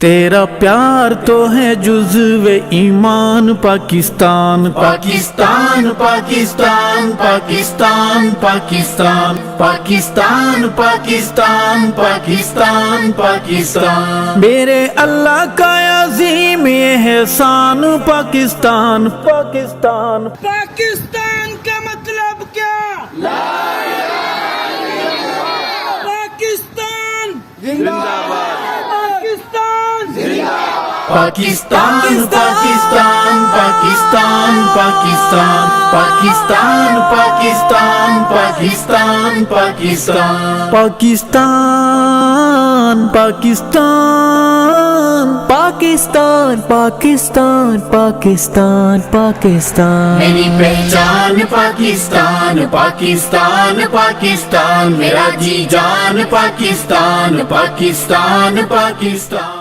تیرا پیار تو ہے جزو ایمان پاکستان پاکستان پاکستان پاکستان پاکستان پاکستان پاکستان پاکستان پاکستان میرے اللہ کا عظیم احسان پاکستان پاکستان پاکستان کا مطلب کیا؟ پاکستان زندہ باد، پاکستان زندہ باد، پاکستان پاکستان پاکستان پاکستان پاکستان پاکستان پاکستان پاکستان پاکستان پاکستان پاکستان پاکستان پاکستان میری پہچان پاکستان پاکستان پاکستان میرا جی جان پاکستان پاکستان پاکستان